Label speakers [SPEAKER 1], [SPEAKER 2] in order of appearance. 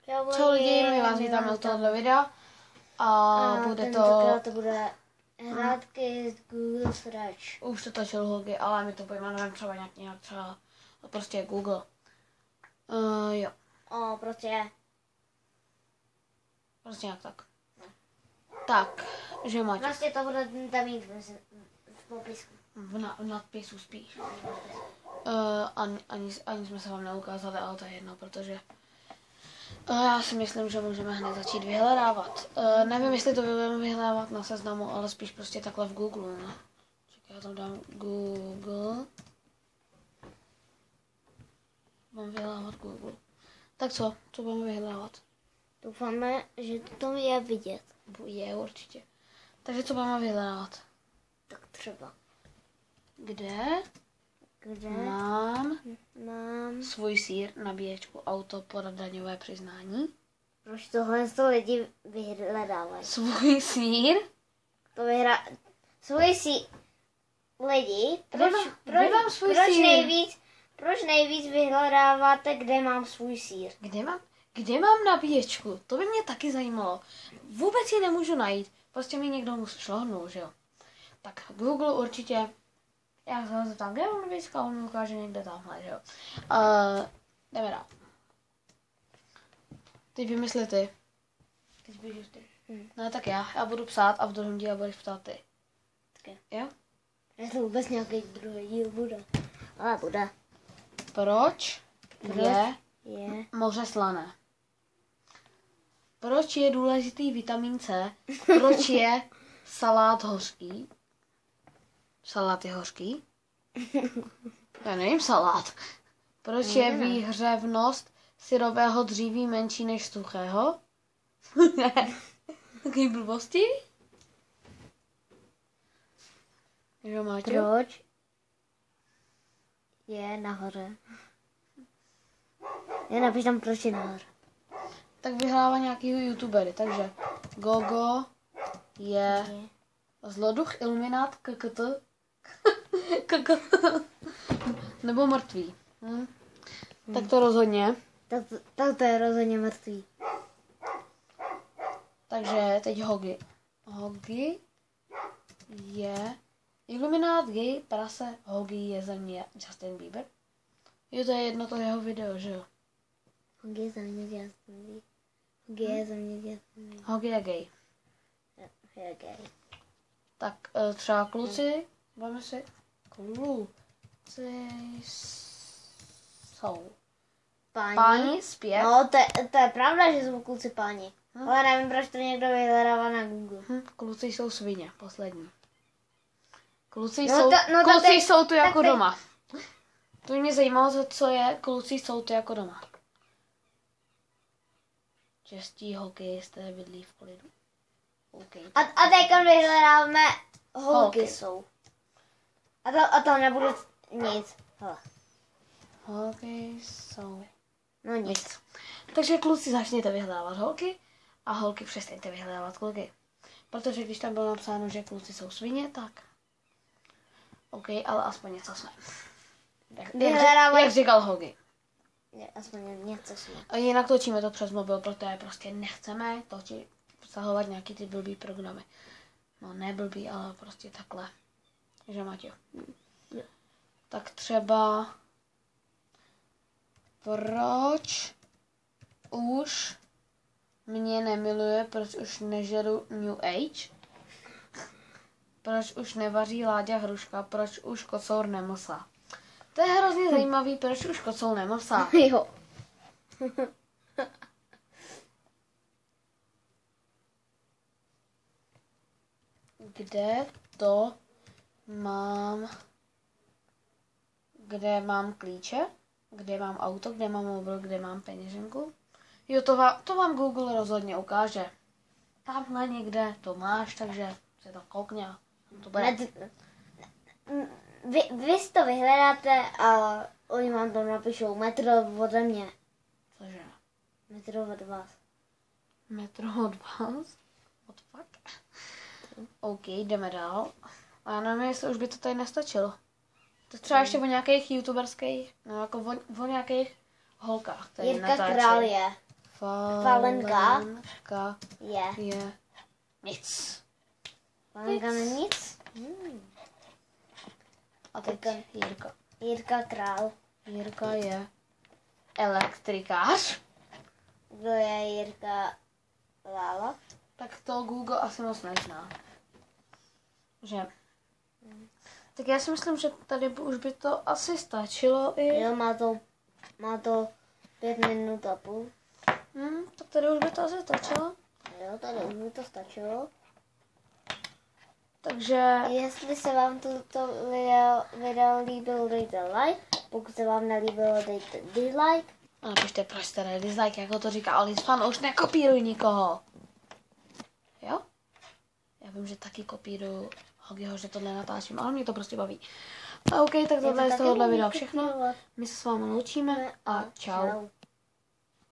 [SPEAKER 1] Čau lidi, my vás vítáme u tohoto videa a bude
[SPEAKER 2] to bude hrátky z Google Search.
[SPEAKER 1] Už to točil Hugy, ale my to pojmenujeme třeba nějak třeba prostě Google. Jo.
[SPEAKER 2] Prostě
[SPEAKER 1] nějak tak. Tak, že máte.
[SPEAKER 2] Prostě to budete mít v popisku.
[SPEAKER 1] V nadpisu spíš. Ani jsme se vám neukázali, ale to je jedno, protože já si myslím, že můžeme hned začít vyhledávat. Nevím, jestli to budeme vyhledávat na seznamu, ale spíš prostě takhle v Google, ne? Čekaj, já tam dám Google. Mám vyhledávat Google. Tak co budeme vyhledávat?
[SPEAKER 2] Doufáme, že to je vidět.
[SPEAKER 1] Je určitě. Takže co budeme vyhledávat?
[SPEAKER 2] Tak třeba.
[SPEAKER 1] Kde
[SPEAKER 2] Mám
[SPEAKER 1] svůj sýr, nabíječku, auto, podat daňové přiznání.
[SPEAKER 2] Proč tohle lidi vyhledávají?
[SPEAKER 1] Svůj sýr?
[SPEAKER 2] Svůj sýr. Lidi, proč nejvíc vyhledáváte, kde mám svůj sýr?
[SPEAKER 1] Kde mám nabíječku? To by mě taky zajímalo. Vůbec ji nemůžu najít. Prostě mi někdo šlohnul, že jo. Tak Google určitě. Já se ho zeptám, kde mám nabíječku a on mi ukáže někde tamhle, že jo. Jdeme dál. Teď vymysli ty. Teď běžíš ty. No tak já budu psát a v druhém díle budeš psát ty.
[SPEAKER 2] Okay.
[SPEAKER 1] Jo?
[SPEAKER 2] Já to vůbec nějaký druhý díl bude. Ale bude.
[SPEAKER 1] Proč je moře slané? Proč je důležitý vitamin C? Proč je salát hořký? Salát je hořký? Já nevím salát. Proč je výhřevnost syrového dříví menší než suchého? Ne. Taký blbosti? Jo, Máťo?
[SPEAKER 2] Proč je nahoře? Já napiš tam, proč je nahoře.
[SPEAKER 1] Tak vyhrává nějakýho youtubery, takže Gogo je zloduch, iluminát, KKT, nebo mrtvý. Tak to rozhodně.
[SPEAKER 2] Tak to je rozhodně mrtvý.
[SPEAKER 1] Takže teď Hogi. Hogi je iluminát, gay, prase, Hogi je země, Justin Bieber. Jo, to je jedno to jeho video, že jo?
[SPEAKER 2] Hogi je země Justin Bieber. Hogi je země Justin Bieber.
[SPEAKER 1] Hogi je gay.
[SPEAKER 2] Je gay.
[SPEAKER 1] Tak třeba kluci, budeme si, kluci jsou páni zpěv.
[SPEAKER 2] No, to je pravda, že jsou kluci páni. Ale nevím, proč to někdo vyhledává na Google.
[SPEAKER 1] Kluci jsou svině, poslední. Kluci jsou tu jako doma. To mě zajímalo, co je kluci jsou tu jako doma. Čestí hokejisté bydlí v klidu. Okay.
[SPEAKER 2] A teďka vyhledáváme holky jsou. A to nebude nic.
[SPEAKER 1] Holky jsou.
[SPEAKER 2] No nic.
[SPEAKER 1] Takže kluci začněte vyhledávat holky a holky přestaňte vyhledávat kluky. Protože když tam bylo napsáno, že kluci jsou svině, tak OK, ale aspoň něco jsme. Jak říkal Hogi.
[SPEAKER 2] Aspoň něco jsme.
[SPEAKER 1] A jinak točíme to přes mobil, protože prostě nechceme vztahovat nějaký ty blbý programy. No ne blbý, ale prostě takhle. Že Matěj. Tak třeba proč už mě nemiluje, proč už nežeru New Age, proč už nevaří Láďa hruška, proč už kocour nemlsá. To je hrozně zajímavý, proč už kocour nemlsá.
[SPEAKER 2] Jo.
[SPEAKER 1] Kde mám klíče, kde mám auto, kde mám mobil, kde mám peněženku. Jo, to vám Google rozhodně ukáže. Tamhle někde to máš, takže se to koukně. To bude.
[SPEAKER 2] Vy si to vyhledáte a oni vám tam napíšou metro ode mě.
[SPEAKER 1] Cože?
[SPEAKER 2] Metro od vás.
[SPEAKER 1] Metro od vás? What the fuck? OK, jdeme dál. A já nevím, jestli už by to tady nestačilo. To třeba ještě o nějakých youtuberských, no jako o nějakých holkách.
[SPEAKER 2] Jirka Král je. Falenka je.
[SPEAKER 1] je nic.
[SPEAKER 2] Falenka není nic.
[SPEAKER 1] A teď Jirka.
[SPEAKER 2] Jirka Král.
[SPEAKER 1] Jirka je elektrikář.
[SPEAKER 2] Kdo je Jirka Lála?
[SPEAKER 1] Tak to Google asi moc nezná. Že? Tak já si myslím, že tady už by to asi stačilo i.
[SPEAKER 2] Jo, má to 5 minut a půl.
[SPEAKER 1] Tak tady už by to asi stačilo.
[SPEAKER 2] Jo, tady už by to stačilo.
[SPEAKER 1] Takže
[SPEAKER 2] Jestli se vám toto video líbilo, dejte like. Pokud se vám nelíbilo, dejte dislike.
[SPEAKER 1] a napište, proč jste dali dislike, jako to říká Alice Fan, už nekopíruj nikoho. Jo? Já vím, že taky kopíruju Hogiho, že tohle natáčím, ale mě to prostě baví. A OK, tak tohle je z tohohle videa všechno. My se s vámi loučíme a čau.